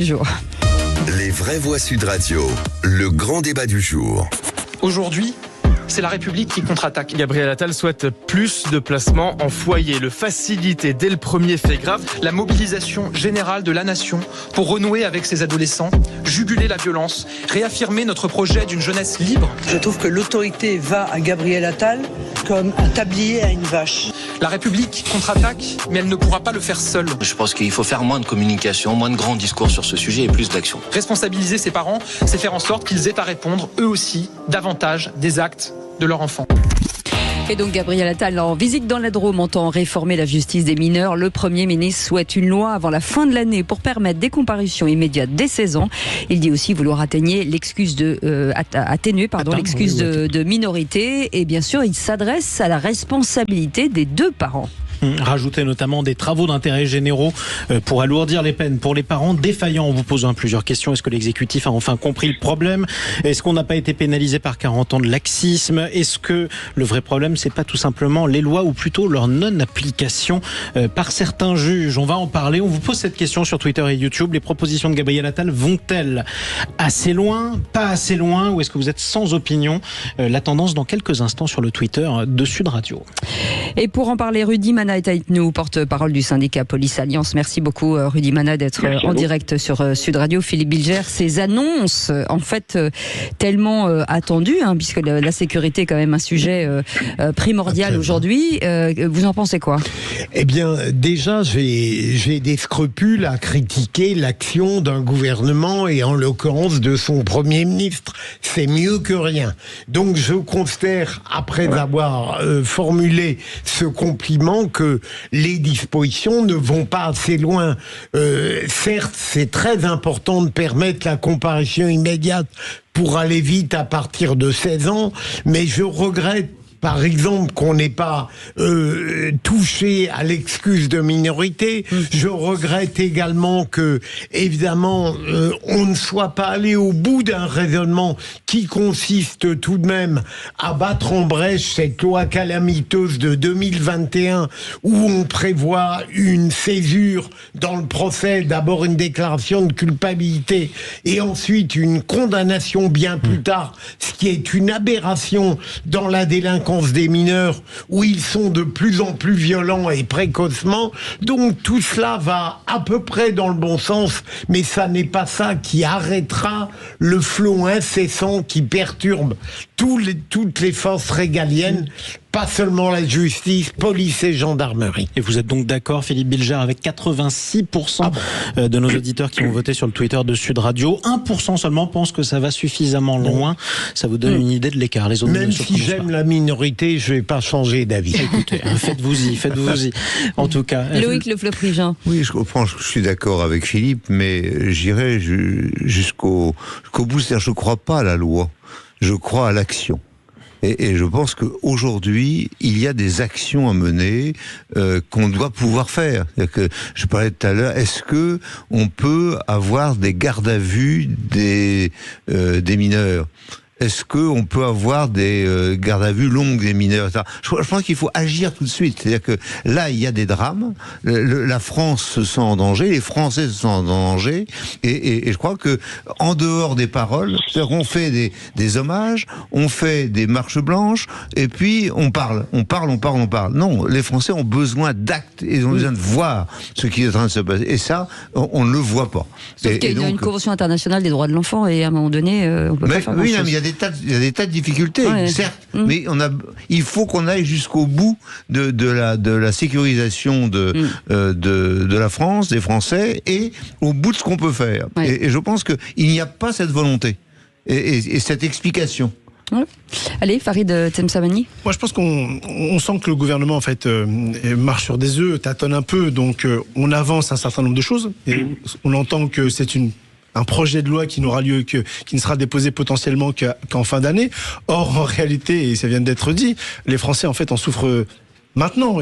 Jour. Les vraies voix Sud Radio, le grand débat du jour. Aujourd'hui, c'est la République qui contre-attaque. Gabriel Attal souhaite plus de placements en foyer, le faciliter dès le premier fait grave. La mobilisation générale de la nation pour renouer avec ses adolescents, juguler la violence, réaffirmer notre projet d'une jeunesse libre. Je trouve que l'autorité va à Gabriel Attal comme un tablier à une vache. La République contre-attaque, mais elle ne pourra pas le faire seule. Je pense qu'il faut faire moins de communication, moins de grands discours sur ce sujet et plus d'action. Responsabiliser ses parents, c'est faire en sorte qu'ils aient à répondre, eux aussi, davantage des actes de leur enfant. Et donc Gabriel Attal, en visite dans la Drôme, entend réformer la justice des mineurs. Le Premier ministre souhaite une loi avant la fin de l'année pour permettre des comparutions immédiates dès 16 ans. Il dit aussi vouloir atténuer l'excuse de minorité. Et bien sûr, il s'adresse à la responsabilité des deux parents. Rajouter notamment des travaux d'intérêt généraux pour alourdir les peines pour les parents défaillants. En vous posant plusieurs questions. Est-ce que l'exécutif a enfin compris le problème? Est-ce qu'on n'a pas été pénalisé par 40 ans de laxisme? Est-ce que le vrai problème, c'est pas tout simplement les lois ou plutôt leur non-application par certains juges? On va en parler. On vous pose cette question sur Twitter et YouTube. Les propositions de Gabriel Attal vont-elles assez loin, pas assez loin, ou est-ce que vous êtes sans opinion? La tendance dans quelques instants sur le Twitter de Sud Radio. Et pour en parler, Rudy Mana est avec nous, porte-parole du syndicat Police Alliance. Merci beaucoup Rudy Mana d'être en direct sur Sud Radio. Philippe Bilger, ces annonces en fait tellement attendues, puisque la sécurité est quand même un sujet primordial aujourd'hui. Vous en pensez quoi? Eh bien, déjà, j'ai des scrupules à critiquer l'action d'un gouvernement et en l'occurrence de son Premier ministre. C'est mieux que rien. Donc je considère, après avoir formulé ce compliment, que les dispositions ne vont pas assez loin. Certes, c'est très important de permettre la comparution immédiate pour aller vite à partir de 16 ans, mais je regrette par exemple qu'on n'ait pas touché à l'excuse de minorité. Je regrette également que, évidemment, on ne soit pas allé au bout d'un raisonnement qui consiste tout de même à battre en brèche cette loi calamiteuse de 2021 où on prévoit une césure dans le procès, d'abord une déclaration de culpabilité et ensuite une condamnation bien plus tard, ce qui est une aberration dans la délinquance des mineurs où ils sont de plus en plus violents et précocement. Donc tout cela va à peu près dans le bon sens, mais ça n'est pas ça qui arrêtera le flot incessant qui perturbe toutes les forces régaliennes, pas seulement la justice, police et gendarmerie. Et vous êtes donc d'accord, Philippe Bilger, avec 86% de nos auditeurs qui ont voté sur le Twitter de Sud Radio. 1% seulement pensent que ça va suffisamment loin. Ça vous donne une idée de l'écart. Les autres Même si j'aime la minorité, je ne vais pas changer d'avis. Écoutez, faites-vous-y. En tout cas. Loïc Le Floprigent. Oui, je comprends, je suis d'accord avec Philippe, mais j'irai jusqu'au bout. C'est-à-dire, je ne crois pas à la loi. Je crois à l'action. Et je pense qu'aujourd'hui, il y a des actions à mener qu'on doit pouvoir faire. C'est-à-dire que je parlais tout à l'heure, est-ce que on peut avoir des gardes à vue des mineurs? Est-ce qu'on peut avoir des gardes à vue longues des mineurs? Je pense qu'il faut agir tout de suite. C'est-à-dire que là, il y a des drames. La France se sent en danger, les Français se sentent en danger. Et je crois que en dehors des paroles, c'est-à-dire qu'on fait des hommages, on fait des marches blanches, et puis on parle. Non, les Français ont besoin d'actes, ils ont besoin de voir ce qui est en train de se passer. Et ça, on ne le voit pas. Sauf qu'il y a une convention internationale des droits de l'enfant, et à un moment donné, on peut pas faire grand-chose. Mais il y a des tas de difficultés, certes, mais il faut qu'on aille jusqu'au bout de la sécurisation de la France, des Français, et au bout de ce qu'on peut faire. Et je pense qu'il n'y a pas cette volonté et cette explication. Ouais. Allez, Farid Temsamani. Moi, je pense qu'on sent que le gouvernement en fait marche sur des œufs, tâtonne un peu, donc on avance un certain nombre de choses. Et on entend que c'est un projet de loi qui n'aura lieu qui ne sera déposé potentiellement qu'en fin d'année. Or, en réalité, et ça vient d'être dit, les Français en fait en souffrent maintenant.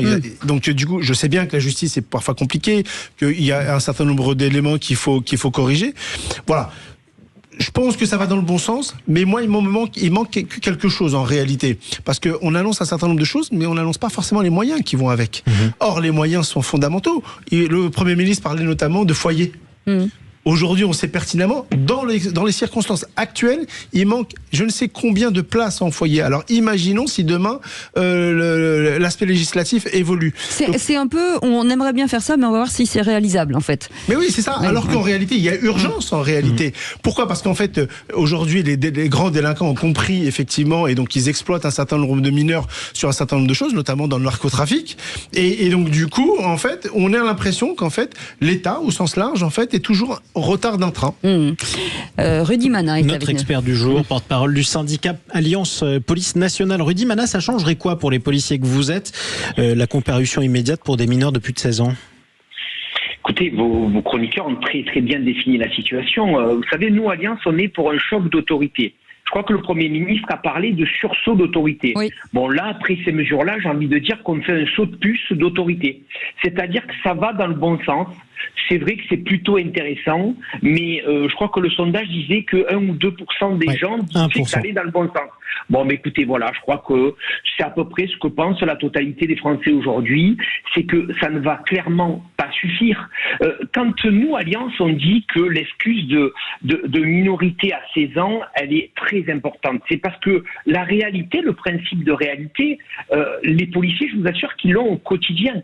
Donc du coup, je sais bien que la justice est parfois compliquée, qu'il y a un certain nombre d'éléments qu'il faut corriger. Voilà. Je pense que ça va dans le bon sens, mais moi, il manque quelque chose en réalité. Parce qu'on annonce un certain nombre de choses, mais on n'annonce pas forcément les moyens qui vont avec. Or, les moyens sont fondamentaux. Et le Premier ministre parlait notamment de foyers. Aujourd'hui, on sait pertinemment, dans les circonstances actuelles, il manque je ne sais combien de places en foyer. Alors imaginons si demain l'aspect législatif évolue. C'est un peu, on aimerait bien faire ça, mais on va voir si c'est réalisable en fait. Mais oui, c'est ça. Alors qu'en réalité, il y a urgence en réalité. Pourquoi ? Parce qu'en fait, aujourd'hui, les grands délinquants ont compris effectivement, et donc ils exploitent un certain nombre de mineurs sur un certain nombre de choses, notamment dans le narcotrafic. Et donc du coup, en fait, on a l'impression qu'en fait, l'État, au sens large, en fait, est toujours en retard d'un train. Rudy Mana est notre expert du jour, porte-parole du syndicat Alliance Police Nationale. Rudy Mana, ça changerait quoi pour les policiers que vous êtes, la comparution immédiate pour des mineurs de plus de 16 ans ? Écoutez, vos chroniqueurs ont très très bien défini la situation. Vous savez, nous, Alliance, on est pour un choc d'autorité. Je crois que le Premier ministre a parlé de sursaut d'autorité. Oui. Bon, là, après ces mesures-là, j'ai envie de dire qu'on fait un saut de puce d'autorité. C'est-à-dire que ça va dans le bon sens. C'est vrai que c'est plutôt intéressant, mais je crois que le sondage disait que 1 ou 2% des gens disaient que ça allait dans le bon sens. Bon, mais écoutez, voilà, je crois que c'est à peu près ce que pense la totalité des Français aujourd'hui, c'est que ça ne va clairement pas suffire. Quand nous, Alliance, on dit que l'excuse de minorité à 16 ans, elle est très importante. C'est parce que la réalité, le principe de réalité, les policiers, je vous assure qu'ils l'ont au quotidien.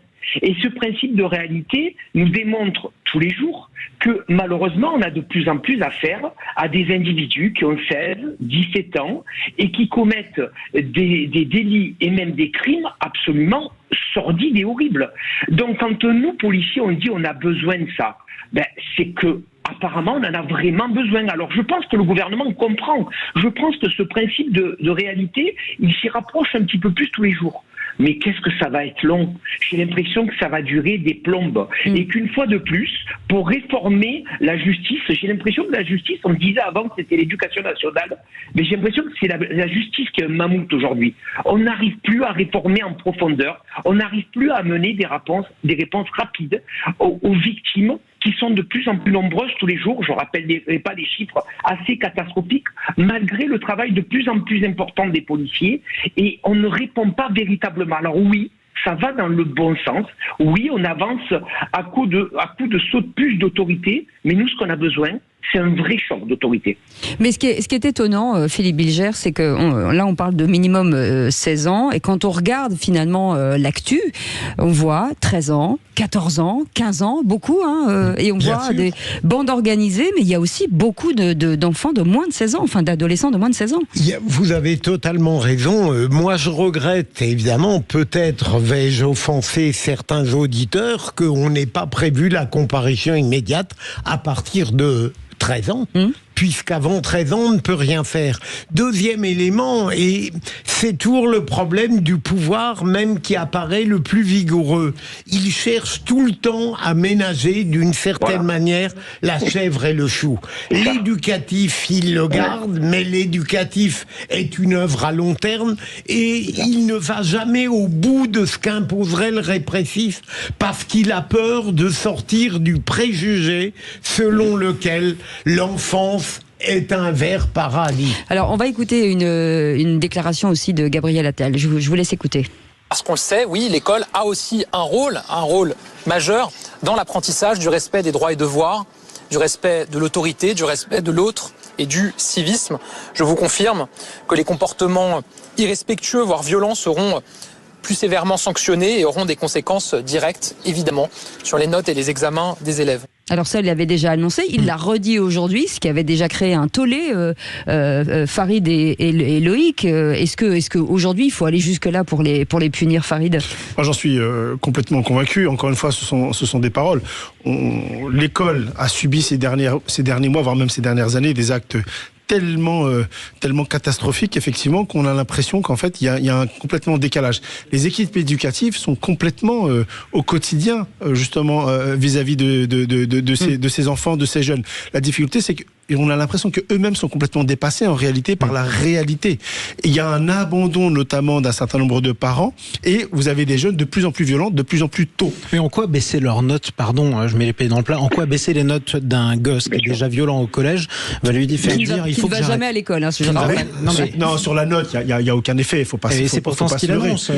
Et ce principe de réalité nous démontre tous les jours que malheureusement on a de plus en plus affaire à des individus qui ont 16, 17 ans et qui commettent des délits et même des crimes absolument sordides et horribles. Donc quand nous, policiers, on dit on a besoin de ça, c'est que apparemment, on en a vraiment besoin. Alors, je pense que le gouvernement comprend. Je pense que ce principe de réalité, il s'y rapproche un petit peu plus tous les jours. Mais qu'est-ce que ça va être long ? J'ai l'impression que ça va durer des plombes. Et qu'une fois de plus, pour réformer la justice, j'ai l'impression que la justice, on disait avant que c'était l'éducation nationale, mais j'ai l'impression que c'est la justice qui est un mammouth aujourd'hui. On n'arrive plus à réformer en profondeur, on n'arrive plus à amener des réponses rapides aux victimes qui sont de plus en plus nombreuses tous les jours. Je ne rappellerai pas des chiffres assez catastrophiques, malgré le travail de plus en plus important des policiers, et on ne répond pas véritablement. Alors oui, ça va dans le bon sens. Oui, on avance à coup de saut de puce d'autorité, mais nous, ce qu'on a besoin, c'est un vrai choc d'autorité. Mais ce qui est étonnant, Philippe Bilger, c'est que là, on parle de minimum 16 ans, et quand on regarde finalement l'actu, on voit 13 ans, 14 ans, 15 ans, beaucoup, et on voit des bandes organisées, mais il y a aussi beaucoup d'enfants de moins de 16 ans, enfin d'adolescents de moins de 16 ans. Vous avez totalement raison. Moi, je regrette, évidemment, peut-être vais-je offenser certains auditeurs, qu'on n'ait pas prévu la comparution immédiate à partir de 13 ans, puisqu'avant 13 ans, on ne peut rien faire. Deuxième élément, et c'est toujours le problème du pouvoir même qui apparaît le plus vigoureux. Il cherche tout le temps à ménager d'une certaine manière la chèvre et le chou. L'éducatif, il le garde, mais l'éducatif est une œuvre à long terme et il ne va jamais au bout de ce qu'imposerait le répressif parce qu'il a peur de sortir du préjugé selon lequel l'enfance est un ver paradis. Alors, on va écouter une déclaration aussi de Gabriel Attal. Je vous laisse écouter. Parce qu'on le sait, oui, l'école a aussi un rôle majeur dans l'apprentissage du respect des droits et devoirs, du respect de l'autorité, du respect de l'autre et du civisme. Je vous confirme que les comportements irrespectueux, voire violents, seront plus sévèrement sanctionnés et auront des conséquences directes, évidemment, sur les notes et les examens des élèves. Alors ça, il l'avait déjà annoncé, il l'a redit aujourd'hui, ce qui avait déjà créé un tollé, Farid et Loïc. Est-ce que aujourd'hui il faut aller jusque-là pour les punir, Farid ? Moi, j'en suis complètement convaincu. Encore une fois, ce sont des paroles. L'école a subi ces derniers mois, voire même ces dernières années, des actes tellement catastrophique, effectivement, qu'on a l'impression qu'en fait, il y a un complètement décalage. Les équipes éducatives sont complètement au quotidien, justement, vis-à-vis de ces enfants, de ces jeunes. La difficulté, c'est qu'on a l'impression qu'eux-mêmes sont complètement dépassés, en réalité, par la réalité. Il y a un abandon, notamment, d'un certain nombre de parents, et vous avez des jeunes de plus en plus violents, de plus en plus tôt. Mais en quoi baisser leurs notes, pardon, je mets les pieds dans le plat, en quoi baisser les notes d'un gosse qui est déjà violent au collège, va lui faire dire, il faut que j'arrête. Jamais à l'école, hein, non, sur la note, il y a aucun effet. Il faut pas. Et c'est pourtant ce qu'il annonce.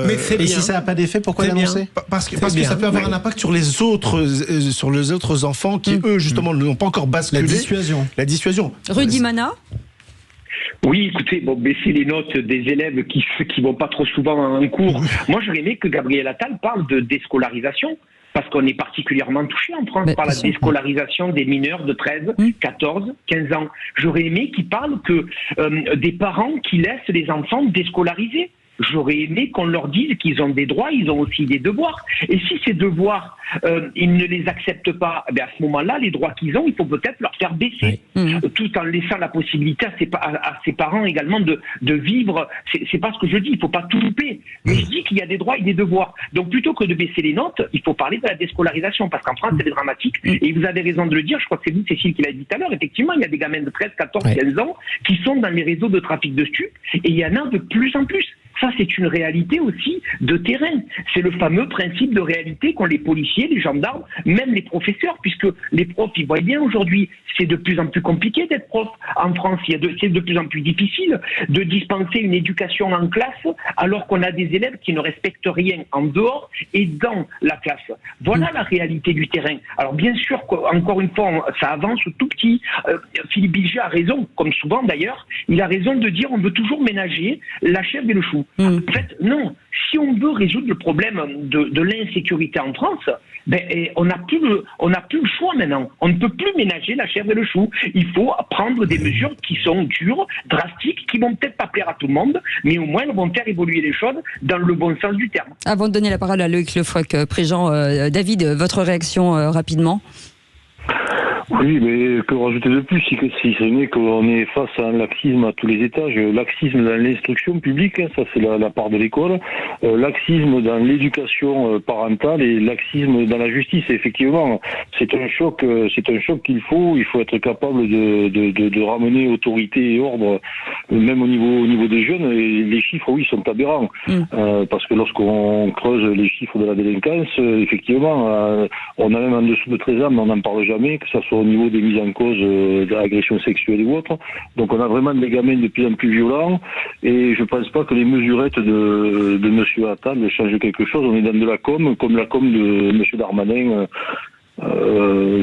Mais c'est et si ça n'a pas d'effet, pourquoi l'annoncer? Parce que ça peut avoir un impact sur les autres enfants qui, eux, justement, n'ont pas encore basculé. La dissuasion. Rudy Mana. Oui, écoutez, baisser les notes des élèves qui vont pas trop souvent en cours. Moi, j'aurais aimé que Gabriel Attal parle de déscolarisation. Parce qu'on est particulièrement touché en France par la déscolarisation des mineurs de 13, 14, 15 ans. J'aurais aimé qu'il parle des parents qui laissent les enfants déscolarisés. J'aurais aimé qu'on leur dise qu'ils ont des droits, ils ont aussi des devoirs. Et si ces devoirs, ils ne les acceptent pas, à ce moment-là, les droits qu'ils ont, il faut peut-être leur faire baisser. Tout en laissant la possibilité à ses parents également de vivre. C'est pas ce que je dis, il faut pas tout louper. Mais je dis qu'il y a des droits et des devoirs. Donc plutôt que de baisser les notes, il faut parler de la déscolarisation. Parce qu'en France, c'est dramatique. Et vous avez raison de le dire, je crois que c'est vous, Cécile, qui l'a dit tout à l'heure. Effectivement, il y a des gamins de 13, 14, 15 ans qui sont dans les réseaux de trafic de stupes. Et il y en a de plus en plus. Ça, c'est une réalité aussi de terrain. C'est le fameux principe de réalité qu'ont les policiers, les gendarmes, même les professeurs, puisque les profs, ils voient bien aujourd'hui, c'est de plus en plus compliqué d'être prof en France. C'est de plus en plus difficile de dispenser une éducation en classe alors qu'on a des élèves qui ne respectent rien en dehors et dans la classe. Voilà la réalité du terrain. Alors bien sûr, encore une fois, ça avance tout petit. Philippe Bilger a raison, comme souvent d'ailleurs, il a raison de dire on veut toujours ménager la chèvre et le chou. En fait, non. Si on veut résoudre le problème de l'insécurité en France, on n'a plus le choix maintenant. On ne peut plus ménager la chèvre et le chou. Il faut prendre des mesures qui sont dures, drastiques, qui vont peut-être pas plaire à tout le monde, mais au moins elles vont faire évoluer les choses dans le bon sens du terme. Avant de donner la parole à Loïc Le Floch-Prigent, David, votre réaction rapidement? Oui, mais que rajouter de plus, si ce n'est qu'on est face à un laxisme à tous les étages. Laxisme dans l'instruction publique, ça c'est la part de l'école. Laxisme dans l'éducation parentale et laxisme dans la justice. Et effectivement, c'est un choc qu'il faut être capable de ramener autorité et ordre, même au niveau des jeunes. Et les chiffres, oui, sont aberrants. Parce que lorsqu'on creuse les chiffres de la délinquance, effectivement, on a même en dessous de 13 ans, mais on n'en parle jamais, que ça soit au niveau des mises en cause d'agressions sexuelles ou autres. Donc on a vraiment des gamins de plus en plus violents et je pense pas que les mesurettes de M. Attal changent quelque chose. On est dans de la com, comme la com de M. Darmanin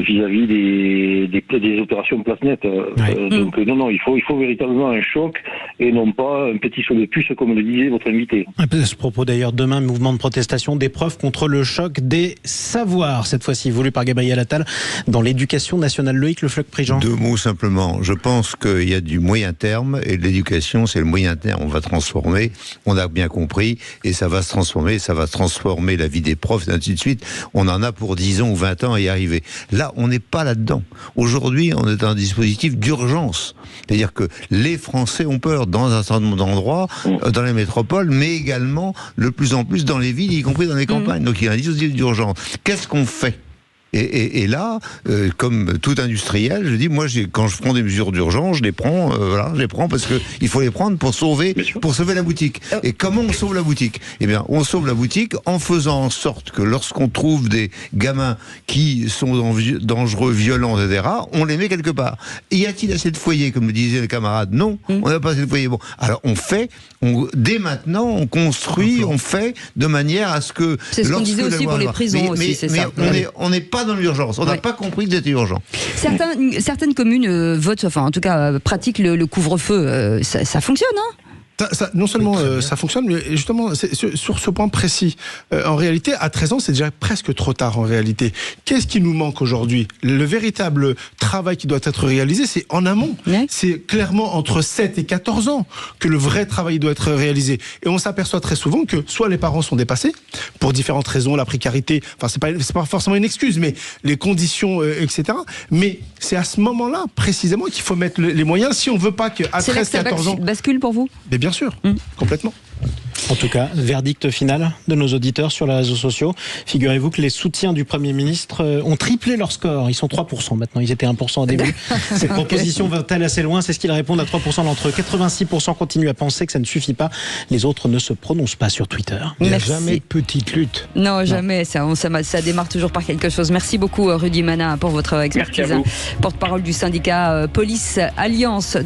vis-à-vis des opérations place nette. Donc non, il faut véritablement un choc et non pas un petit saut de puce comme le disait votre invité. À ce propos d'ailleurs, demain, mouvement de protestation des profs contre le choc des savoirs, cette fois-ci voulu par Gabriel Attal dans l'éducation nationale. Loïc Le Floch-Prigent. 2 mots simplement. Je pense qu'il y a du moyen terme et l'éducation, c'est le moyen terme. On va transformer, on a bien compris, et ça va se transformer la vie des profs, et ainsi de suite. On en a pour 10 ans ou 20 ans à y arriver. Là, on n'est pas là-dedans. Aujourd'hui, on est dans un dispositif d'urgence. C'est-à-dire que les Français ont peur dans un certain nombre d'endroits, dans les métropoles, mais également de plus en plus dans les villes, y compris dans les campagnes. Donc il y a un dispositif d'urgence. Qu'est-ce qu'on fait ? Et là, comme tout industriel, je dis, moi, quand je prends des mesures d'urgence, je les prends parce que il faut les prendre pour sauver la boutique. Et comment on sauve la boutique ? Eh bien, on sauve la boutique en faisant en sorte que lorsqu'on trouve des gamins qui sont dangereux, violents, etc., on les met quelque part. Y a-t-il assez de foyers, comme le disaient les camarades ? Non, on n'a pas assez de foyers. Bon, alors dès maintenant, on construit, on fait de manière à ce que... C'est ce qu'on disait aussi pour les prisons aussi, c'est ça. On n'est pas dans l'urgence. On n'a pas compris que c'était urgent. Certaines communes votent, enfin en tout cas pratiquent le couvre-feu. Ça fonctionne, hein ? Non seulement ça fonctionne, mais justement, sur ce point précis, en réalité, à 13 ans, c'est déjà presque trop tard en réalité. Qu'est-ce qui nous manque aujourd'hui ? Le véritable travail qui doit être réalisé, c'est en amont. C'est clairement entre 7 et 14 ans que le vrai travail doit être réalisé. Et on s'aperçoit très souvent que soit les parents sont dépassés, pour différentes raisons, la précarité, enfin c'est pas forcément une excuse, mais les conditions, etc. Mais c'est à ce moment-là, précisément, qu'il faut mettre les moyens si on veut pas qu'à 13-14 ans... bascule pour vous ? Mais bien sûr, complètement. En tout cas, verdict final de nos auditeurs sur les réseaux sociaux. Figurez-vous que les soutiens du Premier ministre ont triplé leur score. Ils sont 3% maintenant, ils étaient 1% au début. Cette proposition va-t-elle assez loin ? C'est ce qu'ils répondent à 3% d'entre eux. 86% continuent à penser que ça ne suffit pas. Les autres ne se prononcent pas sur Twitter. Il n'y a jamais de petite lutte. Non, jamais. Ça démarre toujours par quelque chose. Merci beaucoup, Rudy Mana, pour votre expertise. Porte-parole du syndicat Police Alliance.